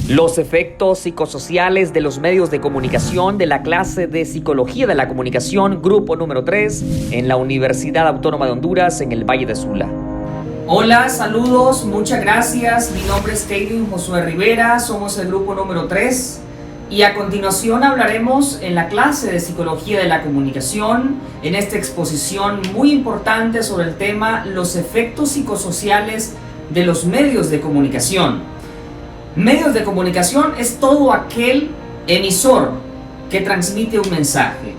Los efectos psicosociales de los medios de comunicación de la clase de Psicología de la Comunicación, grupo número 3, en la Universidad Autónoma de Honduras, en el Valle de Sula. Hola, saludos, muchas gracias. Mi nombre es Kevin Josué Rivera, somos el grupo número 3 y a continuación hablaremos en la clase de Psicología de la Comunicación, en esta exposición muy importante sobre el tema los efectos psicosociales de los medios de comunicación. Medios de comunicación es todo aquel emisor que transmite un mensaje,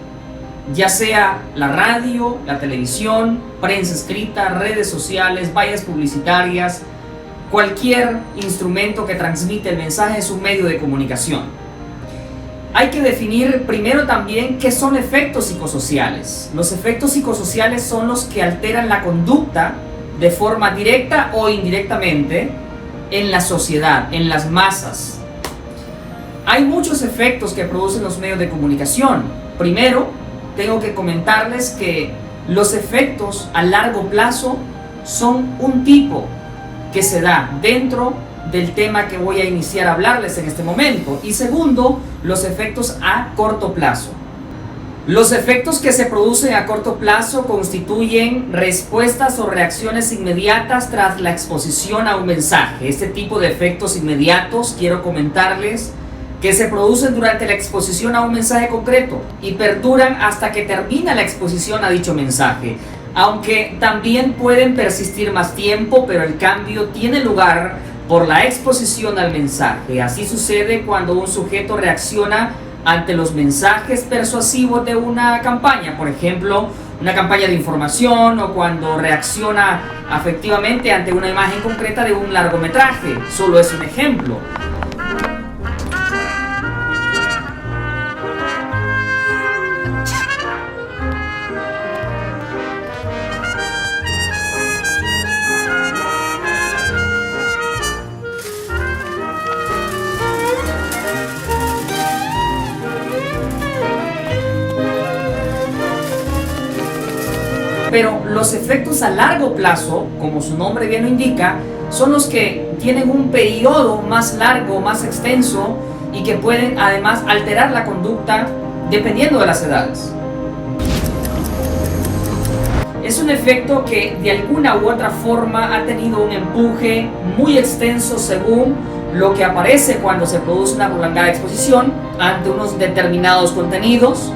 ya sea la radio, la televisión, prensa escrita, redes sociales, vallas publicitarias, cualquier instrumento que transmite el mensaje es un medio de comunicación. Hay que definir primero también qué son efectos psicosociales. Los efectos psicosociales son los que alteran la conducta de forma directa o indirectamente en la sociedad, en las masas. Hay muchos efectos que producen los medios de comunicación. Primero, tengo que comentarles que los efectos a largo plazo son un tipo que se da dentro del tema que voy a iniciar a hablarles en este momento. Y segundo, los efectos a corto plazo. Los efectos que se producen a corto plazo constituyen respuestas o reacciones inmediatas tras la exposición a un mensaje. Este tipo de efectos inmediatos quiero comentarles que se producen durante la exposición a un mensaje concreto y perduran hasta que termina la exposición a dicho mensaje. Aunque también pueden persistir más tiempo, pero el cambio tiene lugar por la exposición al mensaje. Así sucede cuando un sujeto reacciona ante los mensajes persuasivos de una campaña, por ejemplo, una campaña de información, o cuando reacciona afectivamente ante una imagen concreta de un largometraje. Solo es un ejemplo. Pero los efectos a largo plazo, como su nombre bien lo indica, son los que tienen un periodo más largo, más extenso y que pueden además alterar la conducta dependiendo de las edades. Es un efecto que de alguna u otra forma ha tenido un empuje muy extenso según lo que aparece cuando se produce una prolongada exposición ante unos determinados contenidos.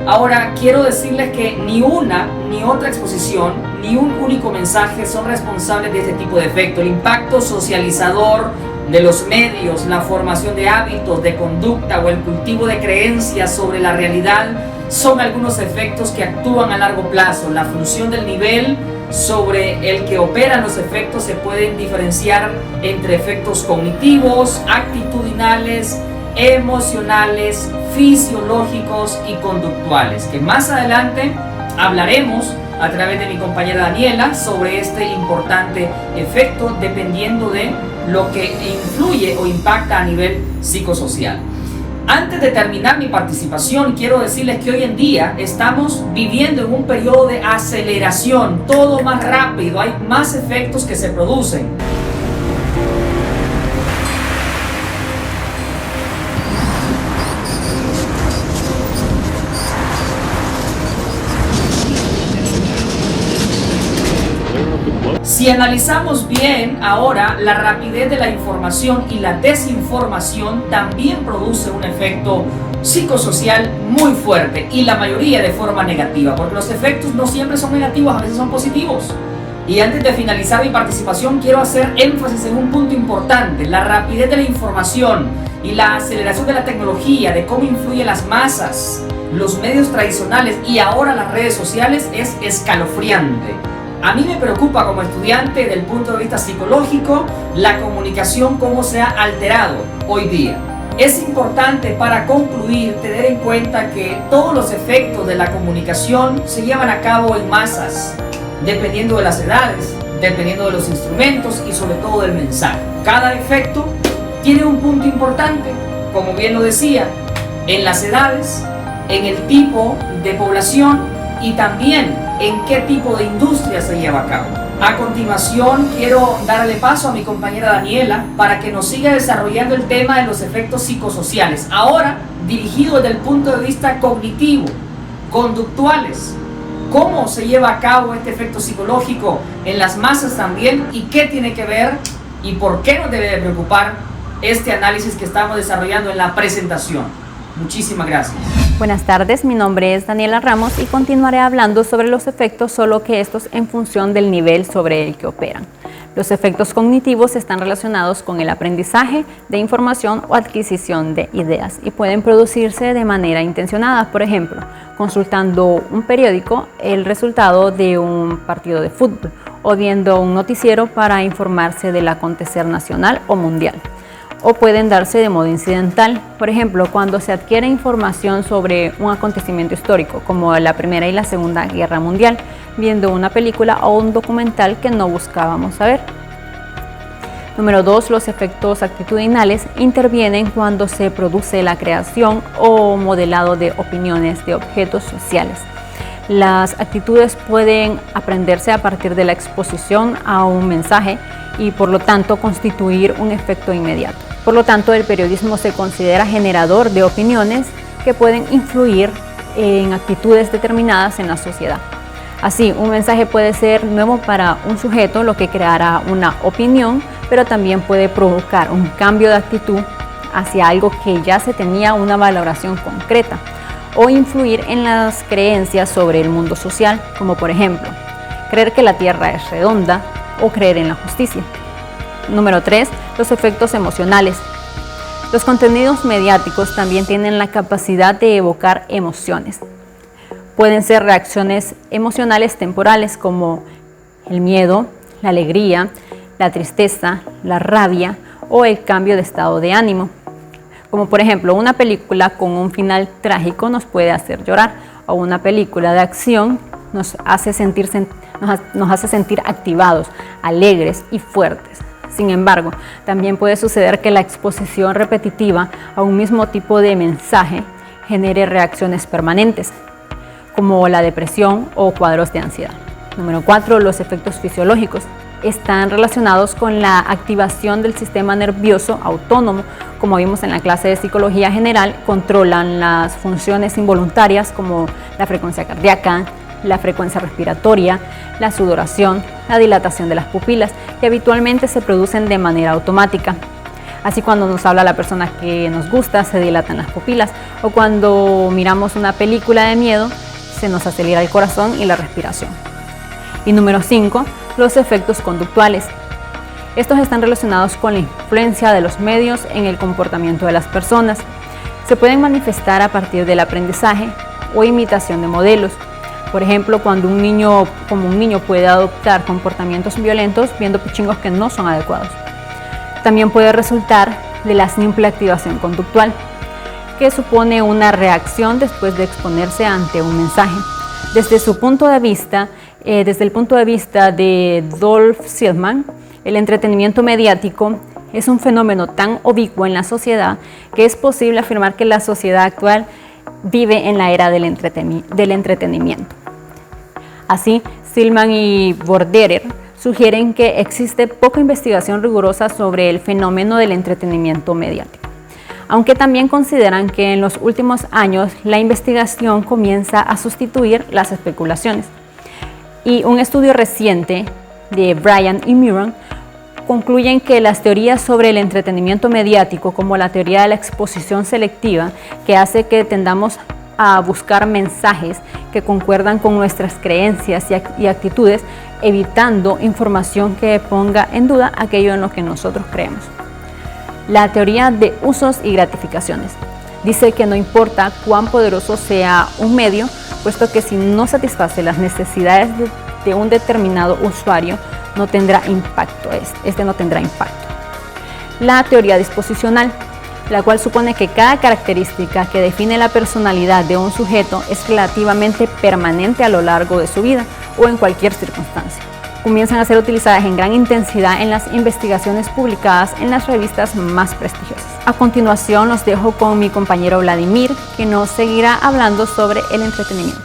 Ahora, quiero decirles que ni una ni otra exposición, ni un único mensaje son responsables de este tipo de efecto. El impacto socializador de los medios, la formación de hábitos, de conducta o el cultivo de creencias sobre la realidad son algunos efectos que actúan a largo plazo. La función del nivel sobre el que operan los efectos se pueden diferenciar entre efectos cognitivos, actitudinales, emocionales, fisiológicos y conductuales, que más adelante hablaremos a través de mi compañera Daniela sobre este importante efecto dependiendo de lo que influye o impacta a nivel psicosocial. Antes de terminar mi participación, quiero decirles que hoy en día estamos viviendo en un periodo de aceleración, todo más rápido, hay más efectos que se producen. Si analizamos bien ahora, la rapidez de la información y la desinformación también produce un efecto psicosocial muy fuerte y la mayoría de forma negativa, porque los efectos no siempre son negativos, a veces son positivos. Y antes de finalizar mi participación quiero hacer énfasis en un punto importante: la rapidez de la información y la aceleración de la tecnología, de cómo influye las masas, los medios tradicionales y ahora las redes sociales es escalofriante. A mí me preocupa como estudiante desde el punto de vista psicológico la comunicación, cómo se ha alterado hoy día. Es importante para concluir tener en cuenta que todos los efectos de la comunicación se llevan a cabo en masas, dependiendo de las edades, dependiendo de los instrumentos y sobre todo del mensaje. Cada efecto tiene un punto importante, como bien lo decía, en las edades, en el tipo de población y también en qué tipo de industria se lleva a cabo. A continuación, quiero darle paso a mi compañera Daniela para que nos siga desarrollando el tema de los efectos psicosociales. Ahora, dirigido desde el punto de vista cognitivo, conductuales. ¿Cómo se lleva a cabo este efecto psicológico en las masas también? ¿Y qué tiene que ver y por qué nos debe de preocupar este análisis que estamos desarrollando en la presentación? Muchísimas gracias. Buenas tardes, mi nombre es Daniela Ramos y continuaré hablando sobre los efectos, solo que estos en función del nivel sobre el que operan. Los efectos cognitivos están relacionados con el aprendizaje de información o adquisición de ideas y pueden producirse de manera intencionada, por ejemplo, consultando un periódico, el resultado de un partido de fútbol o viendo un noticiero para informarse del acontecer nacional o mundial. O pueden darse de modo incidental, por ejemplo, cuando se adquiere información sobre un acontecimiento histórico, como la Primera y la Segunda Guerra Mundial, viendo una película o un documental que no buscábamos saber. Número 2. Los efectos actitudinales intervienen cuando se produce la creación o modelado de opiniones de objetos sociales. Las actitudes pueden aprenderse a partir de la exposición a un mensaje y por lo tanto constituir un efecto inmediato. Por lo tanto, el periodismo se considera generador de opiniones que pueden influir en actitudes determinadas en la sociedad. Así, un mensaje puede ser nuevo para un sujeto, lo que creará una opinión, pero también puede provocar un cambio de actitud hacia algo que ya se tenía una valoración concreta, o influir en las creencias sobre el mundo social, como por ejemplo, creer que la Tierra es redonda o creer en la justicia. Número 3. Los efectos emocionales. Los contenidos mediáticos también tienen la capacidad de evocar emociones. Pueden ser reacciones emocionales temporales como el miedo, la alegría, la tristeza, la rabia o el cambio de estado de ánimo. Como por ejemplo, una película con un final trágico nos puede hacer llorar, o una película de acción nos hace sentir activados, alegres y fuertes. Sin embargo, también puede suceder que la exposición repetitiva a un mismo tipo de mensaje genere reacciones permanentes, como la depresión o cuadros de ansiedad. Número 4. Los efectos fisiológicos están relacionados con la activación del sistema nervioso autónomo. Como vimos en la clase de psicología general, controlan las funciones involuntarias como la frecuencia cardíaca, la frecuencia respiratoria, la sudoración, la dilatación de las pupilas, que habitualmente se producen de manera automática. Así, cuando nos habla la persona que nos gusta, se dilatan las pupilas, o cuando miramos una película de miedo, se nos acelera el corazón y la respiración. Y número 5, los efectos conductuales. Estos están relacionados con la influencia de los medios en el comportamiento de las personas. Se pueden manifestar a partir del aprendizaje o imitación de modelos. Por ejemplo, cuando un niño puede adoptar comportamientos violentos viendo pichingos que no son adecuados. También puede resultar de la simple activación conductual, que supone una reacción después de exponerse ante un mensaje. Desde el punto de vista de Dolph Silman, el entretenimiento mediático es un fenómeno tan ubicuo en la sociedad que es posible afirmar que la sociedad actual vive en la era del entretenimiento. Así, Silman y Borderer sugieren que existe poca investigación rigurosa sobre el fenómeno del entretenimiento mediático, aunque también consideran que en los últimos años la investigación comienza a sustituir las especulaciones. Y un estudio reciente de Bryan y Miron concluyen que las teorías sobre el entretenimiento mediático, como la teoría de la exposición selectiva, que hace que tendamos a buscar mensajes que concuerdan con nuestras creencias y actitudes, evitando información que ponga en duda aquello en lo que nosotros creemos. La teoría de usos y gratificaciones dice que no importa cuán poderoso sea un medio, puesto que si no satisface las necesidades de un determinado usuario, no tendrá impacto. Este no tendrá impacto. La teoría disposicional, la cual supone que cada característica que define la personalidad de un sujeto es relativamente permanente a lo largo de su vida o en cualquier circunstancia. Comienzan a ser utilizadas en gran intensidad en las investigaciones publicadas en las revistas más prestigiosas. A continuación los dejo con mi compañero Vladimir, que nos seguirá hablando sobre el entretenimiento.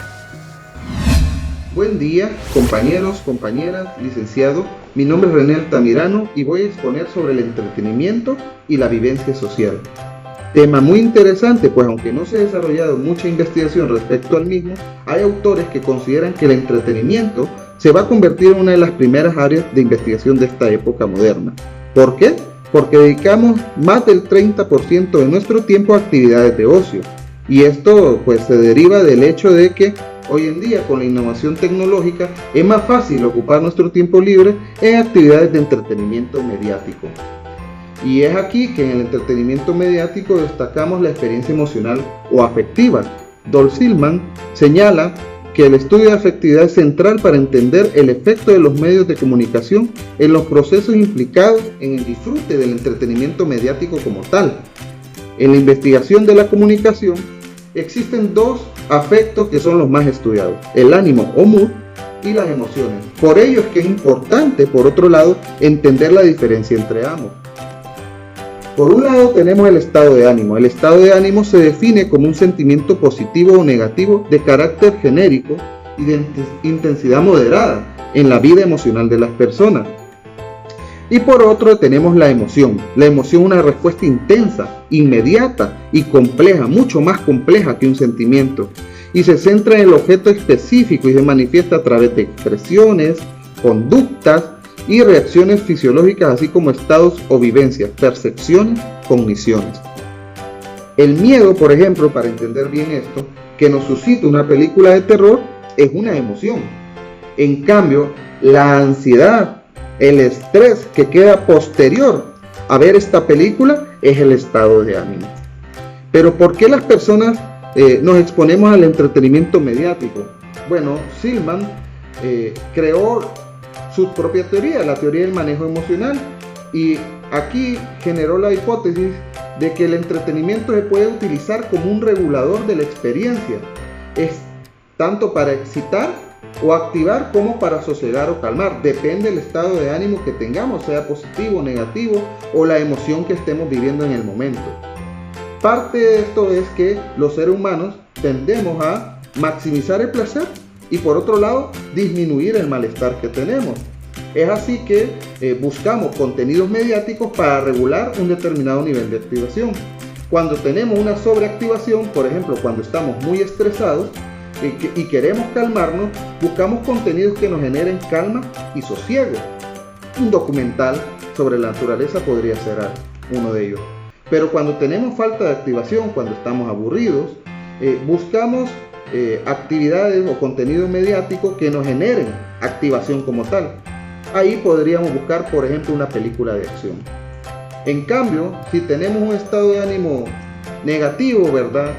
Buen día, compañeros, compañeras, licenciado. Mi nombre es René Altamirano y voy a exponer sobre el entretenimiento y la vivencia social. Tema muy interesante, pues aunque no se ha desarrollado mucha investigación respecto al mismo, hay autores que consideran que el entretenimiento se va a convertir en una de las primeras áreas de investigación de esta época moderna. ¿Por qué? Porque dedicamos más del 30% de nuestro tiempo a actividades de ocio. Y esto pues se deriva del hecho de que hoy en día con la innovación tecnológica es más fácil ocupar nuestro tiempo libre en actividades de entretenimiento mediático. Y es aquí que en el entretenimiento mediático destacamos la experiencia emocional o afectiva. Dov Silman señala que el estudio de afectividad es central para entender el efecto de los medios de comunicación en los procesos implicados en el disfrute del entretenimiento mediático como tal. En la investigación de la comunicación existen dos afectos que son los más estudiados: el ánimo o mood y las emociones. Por ello es que es importante, por otro lado, entender la diferencia entre ambos. Por un lado tenemos el estado de ánimo. El estado de ánimo se define como un sentimiento positivo o negativo de carácter genérico y de intensidad moderada en la vida emocional de las personas. Y por otro tenemos la emoción. La emoción es una respuesta intensa, inmediata y compleja, mucho más compleja que un sentimiento. Y se centra en el objeto específico y se manifiesta a través de expresiones, conductas y reacciones fisiológicas, así como estados o vivencias, percepciones, cogniciones. El miedo, por ejemplo, para entender bien esto, que nos suscita una película de terror, es una emoción. En cambio, la ansiedad, el estrés que queda posterior a ver esta película es el estado de ánimo. Pero ¿por qué las personas nos exponemos al entretenimiento mediático? Bueno, Silman creó su propia teoría, la teoría del manejo emocional, y aquí generó la hipótesis de que el entretenimiento se puede utilizar como un regulador de la experiencia, es tanto para excitar o activar como para sosegar o calmar, depende del estado de ánimo que tengamos, sea positivo, negativo o la emoción que estemos viviendo en el momento. Parte de esto es que los seres humanos tendemos a maximizar el placer y por otro lado disminuir el malestar que tenemos. Es así que buscamos contenidos mediáticos para regular un determinado nivel de activación. Cuando tenemos una sobreactivación, por ejemplo cuando estamos muy estresados y queremos calmarnos, buscamos contenidos que nos generen calma y sosiego. Un documental sobre la naturaleza podría ser uno de ellos. Pero cuando tenemos falta de activación, cuando estamos aburridos, buscamos actividades o contenido mediático que nos generen activación como tal. Ahí podríamos buscar, por ejemplo, una película de acción. En cambio, si tenemos un estado de ánimo negativo, ¿verdad?,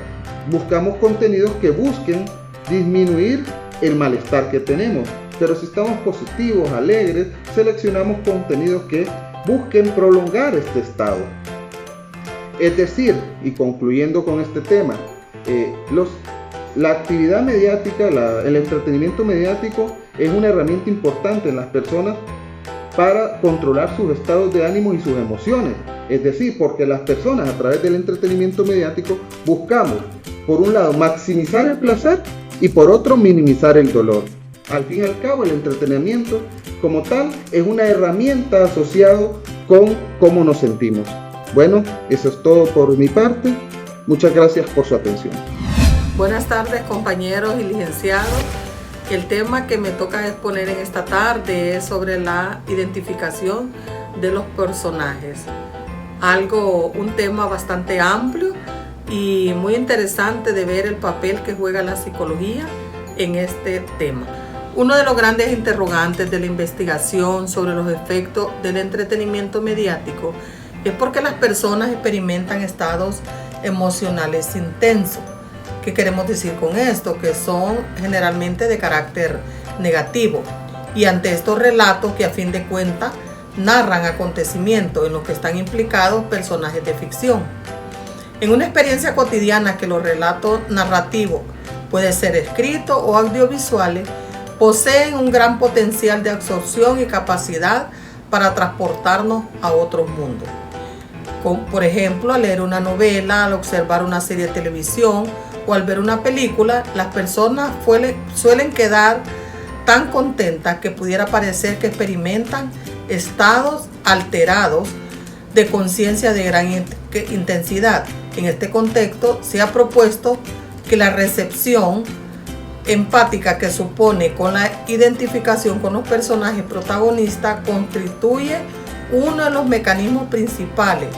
buscamos contenidos que busquen disminuir el malestar que tenemos. Pero si estamos positivos, alegres, seleccionamos contenidos que busquen prolongar este estado. Es decir, y concluyendo con este tema, la actividad mediática, el entretenimiento mediático es una herramienta importante en las personas para controlar sus estados de ánimo y sus emociones. Es decir, porque las personas a través del entretenimiento mediático buscamos, por un lado, maximizar el placer y por otro, minimizar el dolor. Al fin y al cabo, el entretenimiento como tal es una herramienta asociada con cómo nos sentimos. Bueno, eso es todo por mi parte. Muchas gracias por su atención. Buenas tardes, compañeros y licenciados. El tema que me toca exponer en esta tarde es sobre la identificación de los personajes. Un tema bastante amplio y muy interesante de ver el papel que juega la psicología en este tema. Uno de los grandes interrogantes de la investigación sobre los efectos del entretenimiento mediático es porque las personas experimentan estados emocionales intensos. ¿Qué queremos decir con esto? Que son generalmente de carácter negativo. Y ante estos relatos que a fin de cuentas narran acontecimientos en los que están implicados personajes de ficción. En una experiencia cotidiana que los relatos narrativos, puede ser escritos o audiovisuales, poseen un gran potencial de absorción y capacidad para transportarnos a otros mundos. Por ejemplo, al leer una novela, al observar una serie de televisión o al ver una película, las personas suelen quedar tan contentas que pudiera parecer que experimentan estados alterados de conciencia de gran intensidad. En este contexto se ha propuesto que la recepción empática que supone con la identificación con los personajes protagonistas constituye uno de los mecanismos principales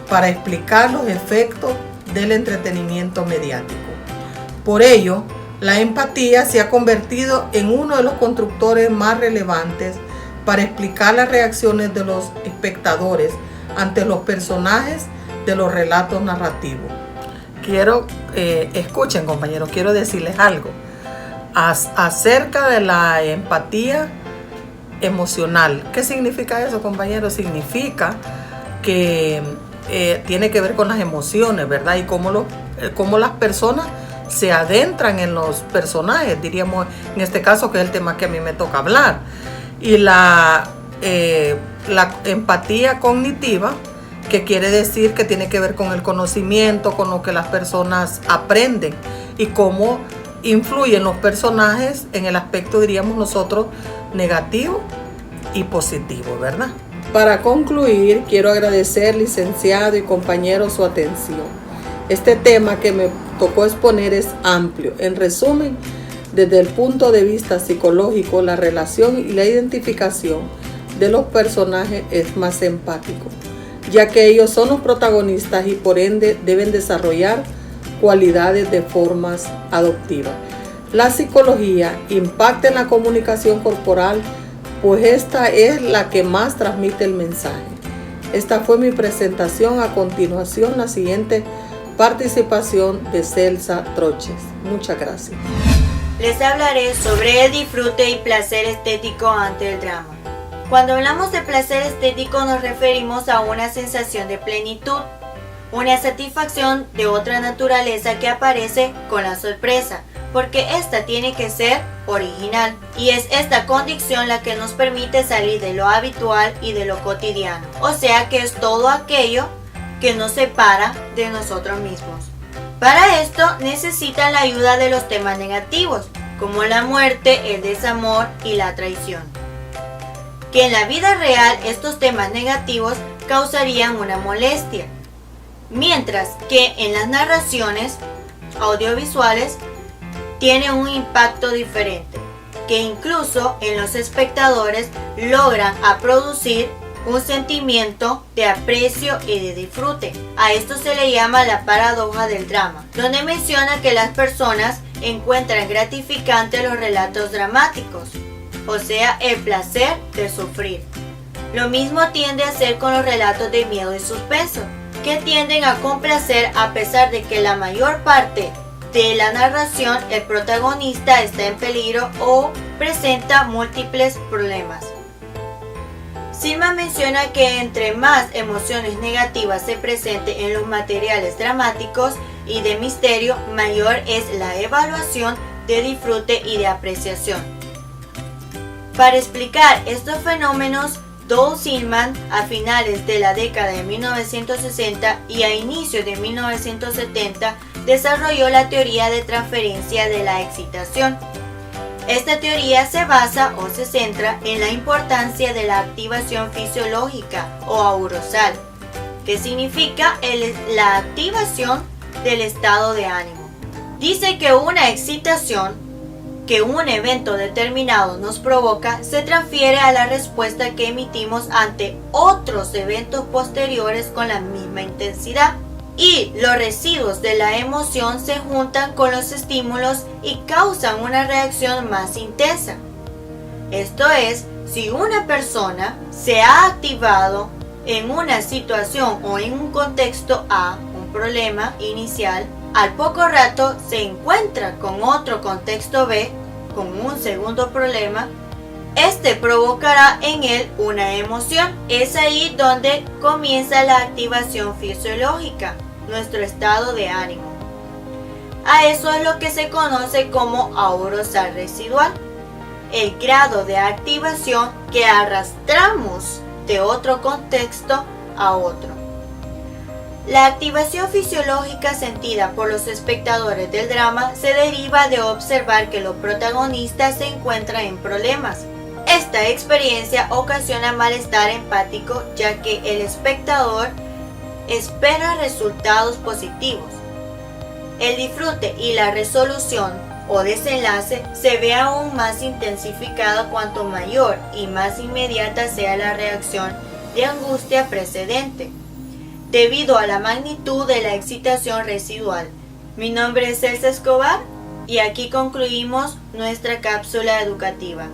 para explicar los efectos del entretenimiento mediático. Por ello, la empatía se ha convertido en uno de los constructores más relevantes para explicar las reacciones de los espectadores ante los personajes de los relatos narrativos. Escuchen, compañeros, quiero decirles algo acerca de la empatía emocional. ¿Qué significa eso, compañeros? Significa que tiene que ver con las emociones, ¿verdad? Y cómo las personas se adentran en los personajes, diríamos en este caso, que es el tema que a mí me toca hablar. Y la empatía cognitiva, que quiere decir que tiene que ver con el conocimiento, con lo que las personas aprenden y cómo influyen los personajes en el aspecto, diríamos nosotros, negativo y positivo, ¿verdad? Para concluir, quiero agradecer, licenciado y compañeros, su atención. Este tema que me tocó exponer es amplio. En resumen, desde el punto de vista psicológico, la relación y la identificación de los personajes es más empático, ya que ellos son los protagonistas y por ende deben desarrollar cualidades de formas adoptivas. La psicología impacta en la comunicación corporal, pues esta es la que más transmite el mensaje. Esta fue mi presentación. A continuación, la siguiente participación de Celsa Troches. Muchas gracias. Les hablaré sobre el disfrute y placer estético ante el drama. Cuando hablamos de placer estético nos referimos a una sensación de plenitud, una satisfacción de otra naturaleza que aparece con la sorpresa, porque esta tiene que ser original, y es esta condición la que nos permite salir de lo habitual y de lo cotidiano, o sea que es todo aquello que nos separa de nosotros mismos. Para esto necesitan la ayuda de los temas negativos, como la muerte, el desamor y la traición, que en la vida real estos temas negativos causarían una molestia, mientras que en las narraciones audiovisuales tiene un impacto diferente, que incluso en los espectadores logran producir un sentimiento de aprecio y de disfrute. A esto se le llama la paradoja del drama, donde menciona que las personas encuentran gratificantes los relatos dramáticos, o sea, el placer de sufrir. Lo mismo tiende a ser con los relatos de miedo y suspenso, que tienden a complacer a pesar de que la mayor parte de la narración el protagonista está en peligro o presenta múltiples problemas. Silma menciona que entre más emociones negativas se presenten en los materiales dramáticos y de misterio, mayor es la evaluación de disfrute y de apreciación. Para explicar estos fenómenos, Doug Silman, a finales de la década de 1960 y a inicios de 1970, desarrolló la teoría de transferencia de la excitación. Esta teoría se basa o se centra en la importancia de la activación fisiológica o aurosal, que significa la activación del estado de ánimo. Dice que una excitación que un evento determinado nos provoca se transfiere a la respuesta que emitimos ante otros eventos posteriores con la misma intensidad, y los residuos de la emoción se juntan con los estímulos y causan una reacción más intensa. Esto es, si una persona se ha activado en una situación o en un contexto A, un problema inicial, al poco rato se encuentra con otro contexto B, con un segundo problema, este provocará en él una emoción. Es ahí donde comienza la activación fisiológica, nuestro estado de ánimo. A eso es lo que se conoce como aurosal residual, el grado de activación que arrastramos de otro contexto a otro. La activación fisiológica sentida por los espectadores del drama se deriva de observar que los protagonistas se encuentran en problemas. Esta experiencia ocasiona malestar empático, ya que el espectador espera resultados positivos. El disfrute y la resolución o desenlace se ve aún más intensificado cuanto mayor y más inmediata sea la reacción de angustia precedente, debido a la magnitud de la excitación residual. Mi nombre es Elsa Escobar y aquí concluimos nuestra cápsula educativa.